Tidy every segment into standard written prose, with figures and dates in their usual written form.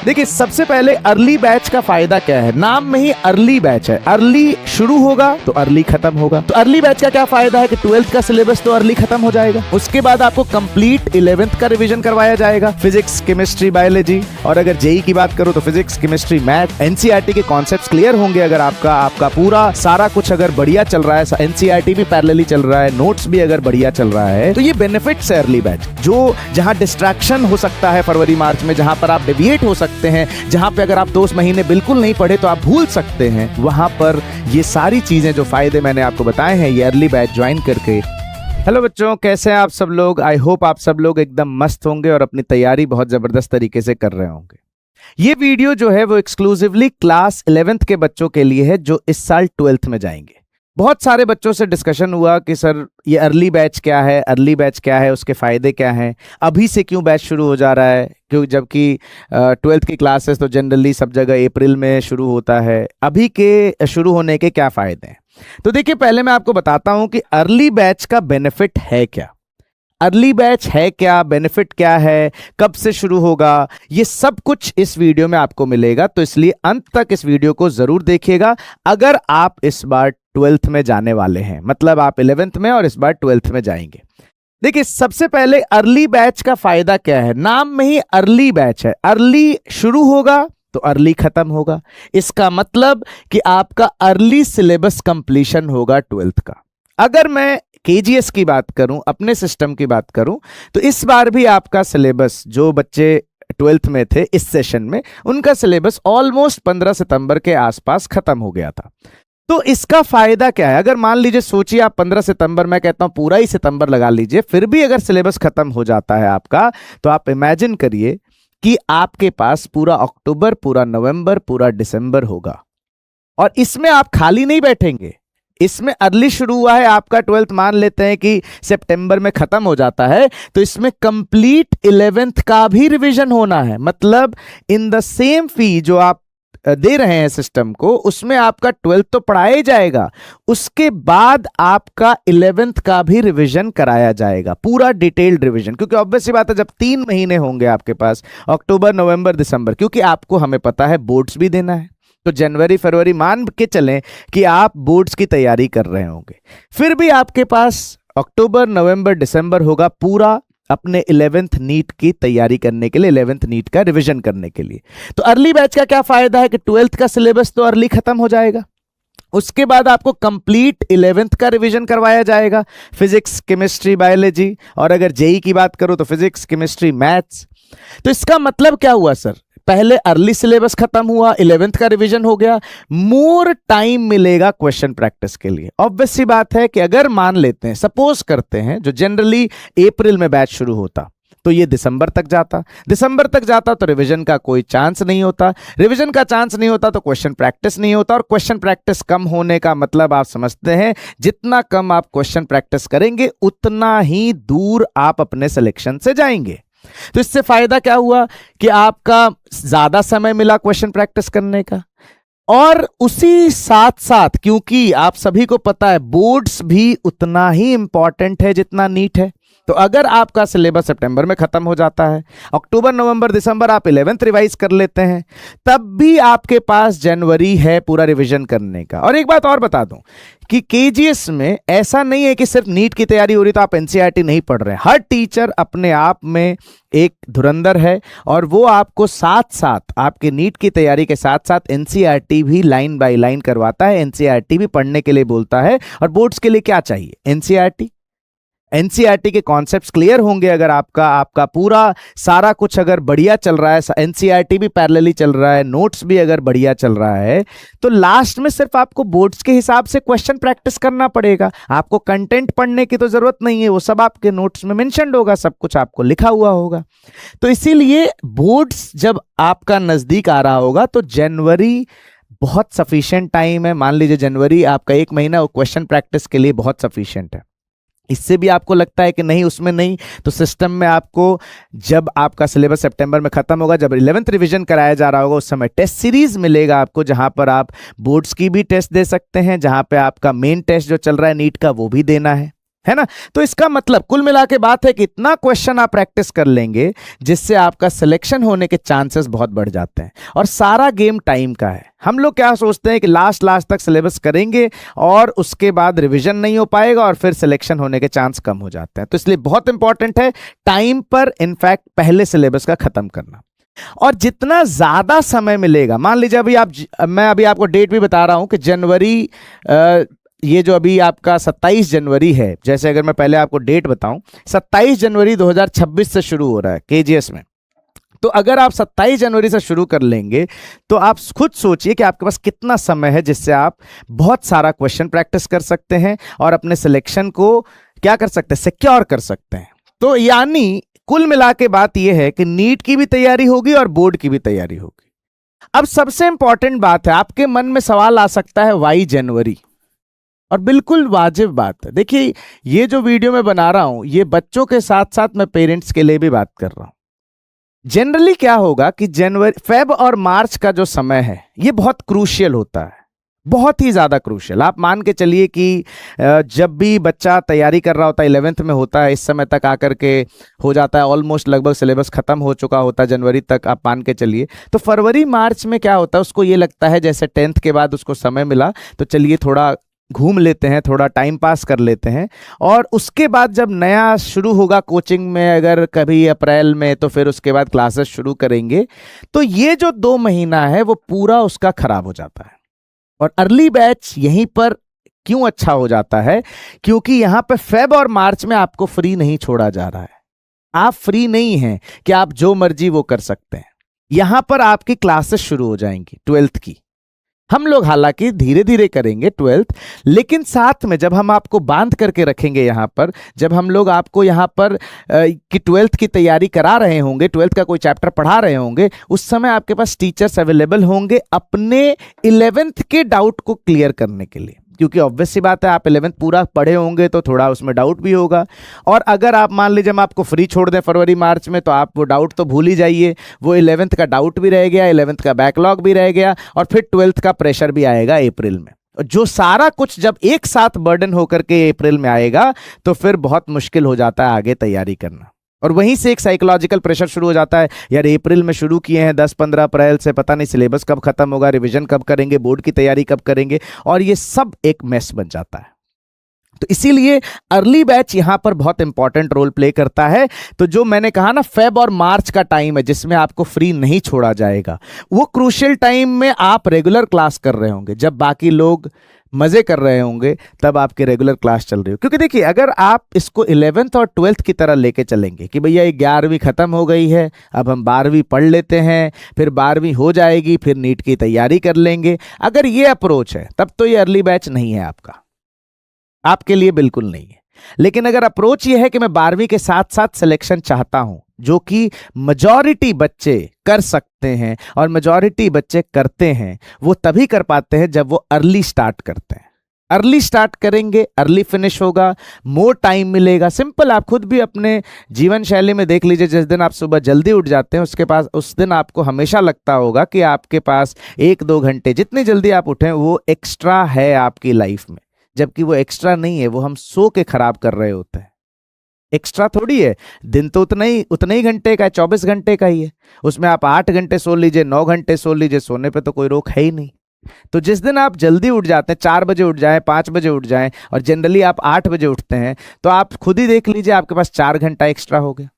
देखिए सबसे पहले अर्ली बैच का फायदा क्या है, नाम में ही अर्ली बैच है। अर्ली शुरू होगा तो अर्ली खत्म होगा। तो अर्ली बैच का क्या फायदा है कि 12th का सिलेबस तो अर्ली खत्म हो जाएगा। उसके बाद आपको कंप्लीट 11th का रिवीजन करवाया जाएगा, फिजिक्स, केमिस्ट्री, बायोलॉजी, और अगर जेई की बात करो तो फिजिक्स, केमिस्ट्री, मैथ, एनसीईआरटी के कॉन्सेप्ट्स क्लियर होंगे। अगर आपका पूरा सारा कुछ अगर बढ़िया चल रहा है, एनसीईआरटी भी पैरेलली चल रहा है, नोट्स भी अगर बढ़िया चल रहा है, तो ये बेनिफिट्स है अर्ली बैच। जो जहां डिस्ट्रैक्शन हो सकता है फरवरी मार्च में, जहां पर आप डेविएट हो सकते हैं, जहां पे अगर आप 2 महीने बिल्कुल नहीं पढ़े तो आप भूल सकते हैं, वहां पर ये सारी चीजें जो फायदे मैंने आपको बताए हैं ये अर्ली बैच ज्वाइन करके। हेलो बच्चों, कैसे हैं आप सब लोग। आई होप आप सब लोग एकदम मस्त होंगे और अपनी तैयारी बहुत जबरदस्त तरीके से कर रहे होंगे। ये वीडियो जो है वो एक्सक्लूसिवली क्लास 11th के बच्चों के लिए है जो इस साल 12th में जाएंगे। बहुत सारे बच्चों से डिस्कशन हुआ कि सर ये अर्ली बैच क्या है, अर्ली बैच क्या है, उसके फ़ायदे क्या हैं, अभी से क्यों बैच शुरू हो जा रहा है, क्योंकि जबकि 12th की क्लासेस तो जनरली सब जगह अप्रैल में शुरू होता है। अभी के शुरू होने के क्या फ़ायदे हैं, तो देखिए पहले मैं आपको बताता हूं कि अर्ली बैच का बेनिफिट है क्या। अर्ली बैच है क्या, बेनिफिट क्या है, कब से शुरू होगा, ये सब कुछ इस वीडियो में आपको मिलेगा। तो इसलिए अंत तक इस वीडियो को जरूर देखिएगा अगर आप इस बार 12th में जाने वाले हैं, मतलब आप 11th में और इस बार 12th में जाएंगे। देखिए सबसे पहले अर्ली बैच का फायदा क्या है, नाम में ही अर्ली बैच है। अर्ली शुरू होगा तो अर्ली खत्म होगा। इसका मतलब कि आपका अर्ली सिलेबस कंप्लीशन होगा 12th का। अगर मैं केजीएस की बात करूं, अपने सिस्टम की बात करूं, तो इस बार भी आपका सिलेबस, जो बच्चे 12th में थे इस सेशन में, उनका सिलेबस ऑलमोस्ट 15 सितंबर के आसपास खत्म हो गया था। तो इसका फायदा क्या है, अगर मान लीजिए सोचिए आप 15 सितंबर, मैं कहता हूं पूरा ही सितंबर लगा लीजिए, फिर भी अगर सिलेबस खत्म हो जाता है आपका, तो आप इमेजिन करिए कि आपके पास पूरा अक्टूबर, पूरा नवंबर, पूरा दिसंबर होगा। और इसमें आप खाली नहीं बैठेंगे। इसमें अर्ली शुरू हुआ है आपका 12th, मान लेते हैं कि सितंबर में खत्म हो जाता है, तो इसमें कंप्लीट 11th का भी रिवीजन होना है। मतलब इन द सेम फी जो आप दे रहे हैं सिस्टम को, उसमें आपका 12th तो पढ़ाया ही जाएगा, उसके बाद आपका 11th का भी रिवीजन कराया जाएगा, पूरा डिटेल्ड रिवीजन। क्योंकि ऑब्वियस सी बात है, जब 3 महीने होंगे आपके पास, अक्टूबर, नवंबर, दिसंबर, क्योंकि आपको हमें पता है बोर्ड्स भी देना है, तो जनवरी फरवरी मान के चलें कि आप बोर्ड्स की तैयारी कर रहे होंगे, फिर भी आपके पास अक्टूबर, नवंबर, दिसंबर होगा पूरा अपने 11th नीट की तैयारी करने के लिए, 11th नीट का रिवीजन करने के लिए। तो अर्ली बैच का क्या फायदा है कि 12th का सिलेबस तो अर्ली खत्म हो जाएगा। उसके बाद आपको कंप्लीट 11th का रिवीजन करवाया जाएगा, फिजिक्स, केमिस्ट्री, बायोलॉजी, और अगर जेई की बात करो तो फिजिक्स, केमिस्ट्री, मैथ्स। तो इसका मतलब क्या हुआ सर, पहले अर्ली सिलेबस खत्म हुआ, 11th का रिवीजन हो गया, मोर टाइम मिलेगा क्वेश्चन प्रैक्टिस के लिए। ऑब्वियस सी बात है कि अगर मान लेते हैं, सपोज करते हैं, जो जनरली अप्रैल में बैच शुरू होता तो ये दिसंबर तक जाता तो रिवीजन का कोई चांस नहीं होता, रिवीजन का चांस नहीं होता तो क्वेश्चन प्रैक्टिस नहीं होता, और क्वेश्चन प्रैक्टिस कम होने का मतलब आप समझते हैं, जितना कम आप क्वेश्चन प्रैक्टिस करेंगे उतना ही दूर आप अपने सिलेक्शन से जाएंगे। तो इससे फायदा क्या हुआ कि आपका ज्यादा समय मिला क्वेश्चन प्रैक्टिस करने का, और उसी साथ साथ क्योंकि आप सभी को पता है बोर्ड्स भी उतना ही इंपॉर्टेंट है जितना नीट है, तो अगर आपका सिलेबस सितंबर में खत्म हो जाता है, अक्टूबर, नवंबर, दिसंबर आप 11th रिवाइज कर लेते हैं, तब भी आपके पास जनवरी है पूरा रिवीजन करने का। और एक बात और बता दूं कि केजीएस में ऐसा नहीं है कि सिर्फ नीट की तैयारी हो रही तो आप एनसीईआरटी नहीं पढ़ रहे हैं। हर टीचर अपने आप में एक धुरंधर है, और वो आपको साथ साथ आपके नीट की तैयारी के साथ साथ एनसीईआरटी भी लाइन बाय लाइन करवाता है, एनसीईआरटी भी पढ़ने के लिए बोलता है। और बोर्ड्स के लिए क्या चाहिए, एनसीईआरटी के कॉन्सेप्ट्स क्लियर होंगे। अगर आपका पूरा सारा कुछ अगर बढ़िया चल रहा है, एनसीईआरटी भी पैरेलली चल रहा है, नोट्स भी अगर बढ़िया चल रहा है, तो लास्ट में सिर्फ आपको बोर्ड्स के हिसाब से क्वेश्चन प्रैक्टिस करना पड़ेगा। आपको कंटेंट पढ़ने की तो जरूरत नहीं है, वो सब आपके नोट्स में मेंशन्ड होगा, सब कुछ आपको लिखा हुआ होगा। तो इसीलिए बोर्ड्स जब आपका नजदीक आ रहा होगा तो जनवरी बहुत सफिशिएंट टाइम है। मान लीजिए जनवरी आपका 1 महीना क्वेश्चन प्रैक्टिस के लिए बहुत सफिशिएंट है। इससे भी आपको लगता है कि नहीं, उसमें नहीं, तो सिस्टम में आपको जब आपका सिलेबस सितंबर में खत्म होगा, जब 11th रिवीजन कराया जा रहा होगा, उस समय टेस्ट सीरीज मिलेगा आपको, जहां पर आप बोर्ड्स की भी टेस्ट दे सकते हैं, जहां पे आपका मेन टेस्ट जो चल रहा है नीट का वो भी देना है। है ना। तो इसका मतलब कुल मिला के बात है कि इतना क्वेश्चन आप प्रैक्टिस कर लेंगे जिससे आपका सिलेक्शन होने के चांसेस बहुत बढ़ जाते हैं। और सारा गेम टाइम का है। हम लोग क्या सोचते हैं कि लास्ट तक सिलेबस करेंगे और उसके बाद रिवीजन नहीं हो पाएगा और फिर सिलेक्शन होने के चांस कम हो जाते हैं। तो इसलिए बहुत इंपॉर्टेंट है टाइम पर इनफैक्ट पहले सिलेबस का खत्म करना। और जितना ज्यादा समय मिलेगा, मान लीजिए मैं अभी आपको डेट भी बता रहा हूं कि जनवरी, ये जो अभी आपका 27 जनवरी है, जैसे अगर मैं पहले आपको डेट बताऊं, 27 जनवरी 2026 से शुरू हो रहा है केजीएस में। तो अगर आप 27 जनवरी से शुरू कर लेंगे तो आप खुद सोचिए कि आपके पास कितना समय है जिससे आप बहुत सारा क्वेश्चन प्रैक्टिस कर सकते हैं और अपने सिलेक्शन को क्या कर सकते हैं, सिक्योर कर सकते हैं। तो यानी कुल मिला के बात यह है कि नीट की भी तैयारी होगी और बोर्ड की भी तैयारी होगी। अब सबसे इंपॉर्टेंट बात है, आपके मन में सवाल आ सकता है वाई जनवरी, और बिल्कुल वाजिब बात है। देखिए ये जो वीडियो मैं बना रहा हूं ये बच्चों के साथ साथ मैं पेरेंट्स के लिए भी बात कर रहा हूं। जनरली क्या होगा कि जनवरी, फेब और मार्च का जो समय है ये बहुत क्रूशियल होता है, बहुत ही ज्यादा क्रूशियल। आप मान के चलिए कि जब भी बच्चा तैयारी कर रहा होता है, 11th में होता है, इस समय तक आकर के हो जाता है ऑलमोस्ट, लगभग सिलेबस खत्म हो चुका होता है जनवरी तक, आप मान के चलिए। तो फरवरी मार्च में क्या होता है, उसको ये लगता है जैसे 10th के बाद उसको समय मिला तो चलिए थोड़ा घूम लेते हैं, थोड़ा टाइम पास कर लेते हैं। और उसके बाद जब नया शुरू होगा कोचिंग में, अगर कभी अप्रैल में, तो फिर उसके बाद क्लासेस शुरू करेंगे। तो ये जो 2 महीना है वो पूरा उसका खराब हो जाता है। और अर्ली बैच यहीं पर क्यों अच्छा हो जाता है, क्योंकि यहां पे फेब और मार्च में आपको फ्री नहीं छोड़ा जा रहा है। आप फ्री नहीं हैं कि आप जो मर्जी वो कर सकते हैं। यहां पर आपकी क्लासेस शुरू हो जाएंगी 12th की। हम लोग हालांकि धीरे धीरे करेंगे 12th, लेकिन साथ में जब हम आपको बांध करके रखेंगे यहां पर, जब हम लोग आपको यहां पर कि 12th की तैयारी करा रहे होंगे, 12th का कोई चैप्टर पढ़ा रहे होंगे, उस समय आपके पास टीचर्स अवेलेबल होंगे अपने 11th के डाउट को क्लियर करने के लिए। क्योंकि ऑब्वियस सी बात है, आप 11th पूरा पढ़े होंगे तो थोड़ा उसमें डाउट भी होगा। और अगर आप मान लीजिए हम आपको फ्री छोड़ दें फरवरी मार्च में, तो आप वो डाउट तो भूल ही जाइए, वो 11th का डाउट भी रह गया, 11th का बैकलॉग भी रह गया, और फिर 12th का प्रेशर भी आएगा अप्रैल में। जो सारा कुछ जब एक साथ बर्डन होकर के अप्रैल में आएगा तो फिर बहुत मुश्किल हो जाता है आगे तैयारी करना। और वहीं से एक साइकोलॉजिकल प्रेशर शुरू हो जाता है, यार अप्रैल में शुरू किए हैं, 10-15 अप्रैल से पता नहीं सिलेबस कब खत्म होगा, रिवीजन कब करेंगे, बोर्ड की तैयारी कब करेंगे, और ये सब एक मेस बन जाता है। तो इसीलिए अर्ली बैच यहां पर बहुत इंपॉर्टेंट रोल प्ले करता है। तो जो मैंने कहा ना, फेब और मार्च का टाइम है जिसमें आपको फ्री नहीं छोड़ा जाएगा, वो क्रूशियल टाइम में आप रेगुलर क्लास कर रहे होंगे। जब बाकी लोग मजे कर रहे होंगे तब आपकी रेगुलर क्लास चल रही हो। क्योंकि देखिए, अगर आप इसको 11th और 12th की तरह लेके चलेंगे कि भैया ये 11वीं खत्म हो गई है, अब हम 12वीं पढ़ लेते हैं, फिर 12वीं हो जाएगी, फिर नीट की तैयारी कर लेंगे, अगर ये अप्रोच है तब तो ये अर्ली बैच नहीं है आपके लिए, बिल्कुल नहीं है। लेकिन अगर अप्रोच ये है कि मैं 12वीं के साथ साथ सिलेक्शन चाहता हूं, जो कि मेजॉरिटी बच्चे कर सकते हैं और मेजॉरिटी बच्चे करते हैं, वो तभी कर पाते हैं जब वो अर्ली स्टार्ट करते हैं। अर्ली स्टार्ट करेंगे, अर्ली फिनिश होगा, मोर टाइम मिलेगा। सिंपल, आप खुद भी अपने जीवन शैली में देख लीजिए, जिस दिन आप सुबह जल्दी उठ जाते हैं उस दिन आपको हमेशा लगता होगा कि आपके पास 1-2 घंटे, जितनी जल्दी आप उठें वो एक्स्ट्रा है आपकी लाइफ में, जबकि वो एक्स्ट्रा नहीं है, वो हम सो के खराब कर रहे होते हैं। एक्स्ट्रा थोड़ी है, दिन तो उतना ही घंटे का है, 24 घंटे का ही है। उसमें आप 8 घंटे सो लीजिए, 9 घंटे सो लीजिए, सोने पे तो कोई रोक है ही नहीं। तो जिस दिन आप जल्दी उठ जाते हैं, 4 बजे उठ जाएं, 5 बजे उठ जाएं, और जनरली आप 8 बजे उठते हैं, तो आप खुद ही देख लीजिए आपके पास 4 घंटा एक्स्ट्रा हो गया।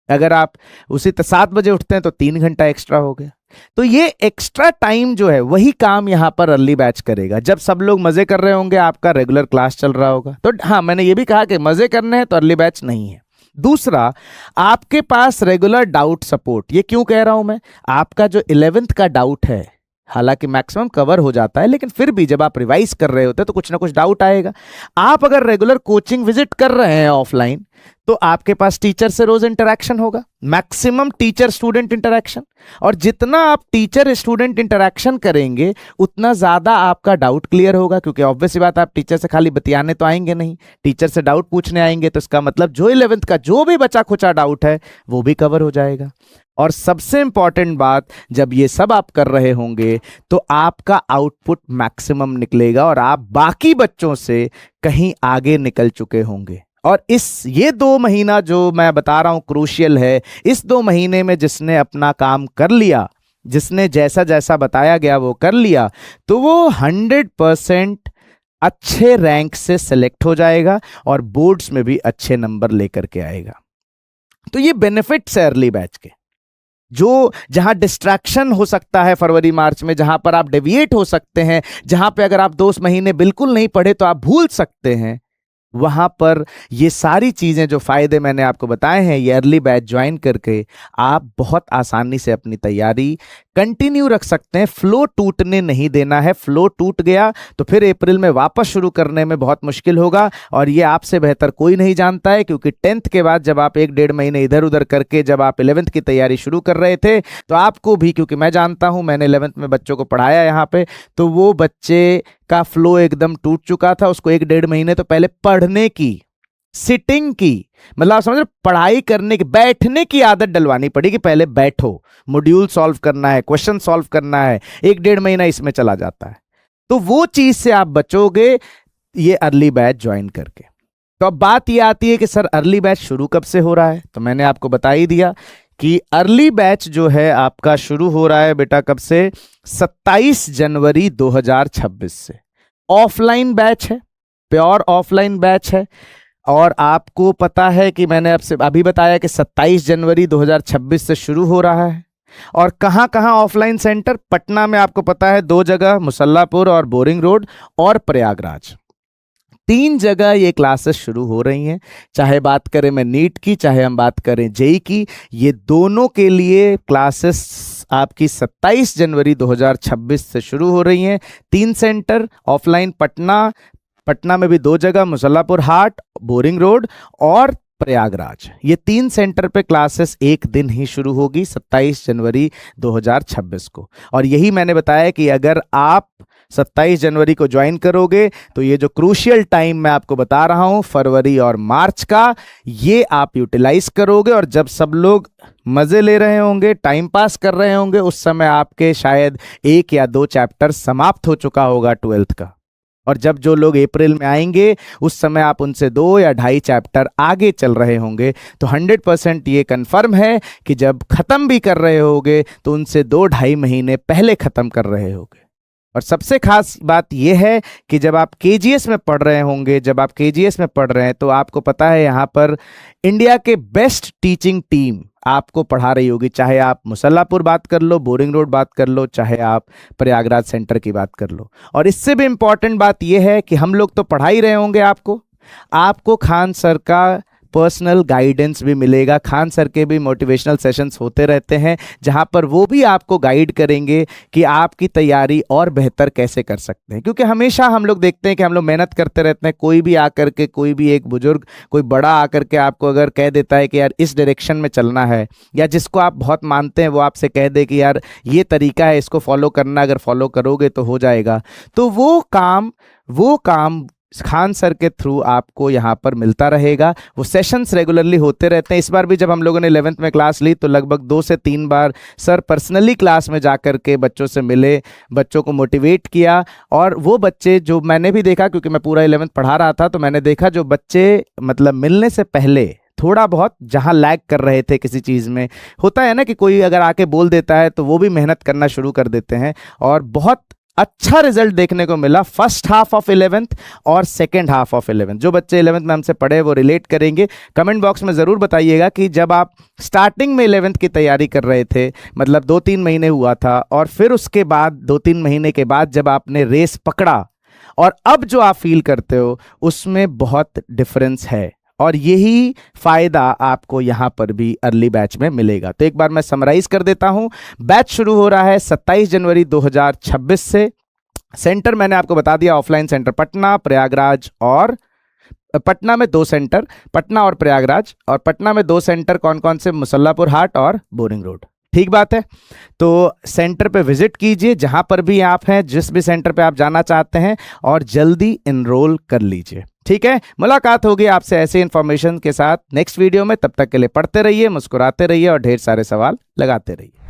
अगर आप उसी 7 बजे उठते हैं तो 3 घंटा एक्स्ट्रा हो गया। तो ये एक्स्ट्रा टाइम जो है वही काम यहां पर अर्ली बैच करेगा। जब सब लोग मजे कर रहे होंगे, आपका रेगुलर क्लास चल रहा होगा। तो हाँ, मैंने ये भी कहा कि मजे करने हैं तो अर्ली बैच नहीं है। दूसरा, आपके पास रेगुलर डाउट सपोर्ट। ये क्यों कह रहा हूं मैं, आपका जो 11th का डाउट है, हालांकि मैक्सिमम कवर हो जाता है, लेकिन फिर भी जब आप रिवाइज कर रहे होते हैं तो कुछ ना कुछ डाउट आएगा। आप अगर रेगुलर कोचिंग विजिट कर रहे हैं ऑफलाइन, तो आपके पास टीचर से रोज इंटरेक्शन होगा, मैक्सिमम टीचर स्टूडेंट इंटरेक्शन। और जितना आप टीचर स्टूडेंट इंटरेक्शन करेंगे उतना ज्यादा आपका डाउट क्लियर होगा, क्योंकि ऑब्वियस बात, आप टीचर से खाली बतियाने तो आएंगे नहीं, टीचर से डाउट पूछने आएंगे। तो इसका मतलब जो 11th का जो भी बचा खुचा डाउट है वो भी कवर हो जाएगा। और सबसे इंपॉर्टेंट बात, जब ये सब आप कर रहे होंगे तो आपका आउटपुट मैक्सिमम निकलेगा और आप बाकी बच्चों से कहीं आगे निकल चुके होंगे। और ये 2 महीना जो मैं बता रहा हूं क्रूशियल है, इस 2 महीने में जिसने अपना काम कर लिया, जिसने जैसा जैसा बताया गया वो कर लिया, तो वो 100% अच्छे रैंक से सिलेक्ट हो जाएगा और बोर्ड्स में भी अच्छे नंबर लेकर के आएगा। तो ये बेनिफिट्स है अर्ली बैच के। जो जहां डिस्ट्रैक्शन हो सकता है फरवरी मार्च में, जहां पर आप डेविएट हो सकते हैं, जहां पे अगर आप 2 महीने बिल्कुल नहीं पढ़े तो आप भूल सकते हैं, वहां पर ये सारी चीजें जो फायदे मैंने आपको बताए हैं, ये अर्ली बैच ज्वाइन करके आप बहुत आसानी से अपनी तैयारी कंटिन्यू रख सकते हैं। फ्लो टूटने नहीं देना है। फ्लो टूट गया तो फिर अप्रैल में वापस शुरू करने में बहुत मुश्किल होगा, और ये आपसे बेहतर कोई नहीं जानता है, क्योंकि 10th के बाद जब आप 1-1.5 महीने इधर उधर करके जब आप 11th की तैयारी शुरू कर रहे थे, तो आपको भी, क्योंकि मैं जानता हूं, मैंने 11th में बच्चों को पढ़ाया यहाँ पे, तो वो बच्चे का फ्लो एकदम टूट चुका था। उसको 1-1.5 महीने तो पहले पढ़ने की, सिटिंग की, मतलब आप समझ रहे, पढ़ाई करने की, बैठने की आदत डलवानी पड़ी कि पहले बैठो, मॉड्यूल सॉल्व करना है, क्वेश्चन सॉल्व करना है। 1-1.5 महीना इसमें चला जाता है, तो वो चीज से आप बचोगे ये अर्ली बैच ज्वाइन करके। तो अब बात ये आती है कि सर अर्ली बैच शुरू कब से हो रहा है, तो मैंने आपको बता ही दिया कि अर्ली बैच जो है आपका शुरू हो रहा है बेटा कब से, 27 जनवरी 2026 से। ऑफलाइन बैच है, प्योर ऑफलाइन बैच है, और आपको पता है कि मैंने आपसे अभी बताया कि 27 जनवरी 2026 से शुरू हो रहा है। और कहाँ कहाँ ऑफलाइन सेंटर, पटना में आपको पता है 2 जगह, मुसल्लापुर और बोरिंग रोड, और प्रयागराज, 3 जगह ये क्लासेस शुरू हो रही हैं। चाहे बात करें मैं नीट की, चाहे हम बात करें जेई की, ये दोनों के लिए क्लासेस आपकी 27 जनवरी 2026 से शुरू हो रही हैं। 3 सेंटर ऑफलाइन, पटना में भी 2 जगह, मुसल्लापुर हाट, बोरिंग रोड और प्रयागराज। ये 3 सेंटर पे क्लासेस एक दिन ही शुरू होगी 27 जनवरी 2026 को। और यही मैंने बताया कि अगर आप 27 जनवरी को ज्वाइन करोगे तो ये जो क्रूशियल टाइम मैं आपको बता रहा हूं फरवरी और मार्च का, ये आप यूटिलाइज करोगे, और जब सब लोग मजे ले रहे होंगे, टाइम पास कर रहे होंगे, उस समय आपके शायद 1 या 2 चैप्टर समाप्त हो चुका होगा 12th का। और जब जो लोग अप्रैल में आएंगे उस समय आप उनसे 2 या 2.5 चैप्टर आगे चल रहे होंगे। तो 100% ये कंफर्म है कि जब खत्म भी कर रहे होगे तो उनसे 2-2.5 महीने पहले खत्म कर रहे होगे। और सबसे खास बात यह है कि जब आप केजीएस में पढ़ रहे होंगे, जब आप केजीएस में पढ़ रहे हैं, तो आपको पता है यहाँ पर इंडिया के बेस्ट टीचिंग टीम आपको पढ़ा रही होगी। चाहे आप मुसल्लापुर बात कर लो, बोरिंग रोड बात कर लो, चाहे आप प्रयागराज सेंटर की बात कर लो। और इससे भी इंपॉर्टेंट बात यह है कि हम लोग तो पढ़ा ही रहे होंगे, आपको खान सर का पर्सनल गाइडेंस भी मिलेगा। खान सर के भी मोटिवेशनल सेशंस होते रहते हैं, जहां पर वो भी आपको गाइड करेंगे कि आपकी तैयारी और बेहतर कैसे कर सकते हैं। क्योंकि हमेशा हम लोग देखते हैं कि हम लोग मेहनत करते रहते हैं, कोई भी आकर के, कोई भी एक बुजुर्ग, कोई बड़ा आकर के आपको अगर कह देता है कि यार इस डायरेक्शन में चलना है, या जिसको आप बहुत मानते हैं वो आपसे कह दे कि यार ये तरीका है, इसको फॉलो करना, अगर फॉलो करोगे तो हो जाएगा, तो वो काम खान सर के थ्रू आपको यहाँ पर मिलता रहेगा। वो सेशंस रेगुलरली होते रहते हैं। इस बार भी जब हम लोगों ने 11th में क्लास ली तो लगभग 2 से 3 बार सर पर्सनली क्लास में जाकर के बच्चों से मिले, बच्चों को मोटिवेट किया। और वो बच्चे जो मैंने भी देखा, क्योंकि मैं पूरा 11th पढ़ा रहा था, तो मैंने देखा जो बच्चे मतलब मिलने से पहले थोड़ा बहुत जहां लैग कर रहे थे किसी चीज़ में, होता है ना कि कोई अगर आके बोल देता है तो वो भी मेहनत करना शुरू कर देते हैं, और बहुत अच्छा रिजल्ट देखने को मिला फर्स्ट हाफ ऑफ 11th और सेकेंड हाफ ऑफ 11th। जो बच्चे 11th में हमसे पढ़े वो रिलेट करेंगे। कमेंट बॉक्स में ज़रूर बताइएगा कि जब आप स्टार्टिंग में 11th की तैयारी कर रहे थे, मतलब 2-3 महीने हुआ था, और फिर उसके बाद 2-3 महीने के बाद जब आपने रेस पकड़ा, और अब जो आप फील करते हो उसमें बहुत डिफरेंस है। और यही फायदा आपको यहां पर भी अर्ली बैच में मिलेगा। तो एक बार मैं समराइज कर देता हूं। बैच शुरू हो रहा है 27 जनवरी 2026 से। सेंटर मैंने आपको बता दिया, ऑफलाइन सेंटर पटना, प्रयागराज, और पटना में 2 सेंटर, पटना और प्रयागराज। और पटना में 2 सेंटर कौन कौन से, मुसल्लापुर हाट और बोरिंग रोड। ठीक बात है। तो सेंटर पे विजिट कीजिए जहां पर भी आप हैं, जिस भी सेंटर पे आप जाना चाहते हैं, और जल्दी एनरोल कर लीजिए। ठीक है, मुलाकात होगी आपसे ऐसे इन्फॉर्मेशन के साथ नेक्स्ट वीडियो में। तब तक के लिए पढ़ते रहिए, मुस्कुराते रहिए और ढेर सारे सवाल लगाते रहिए।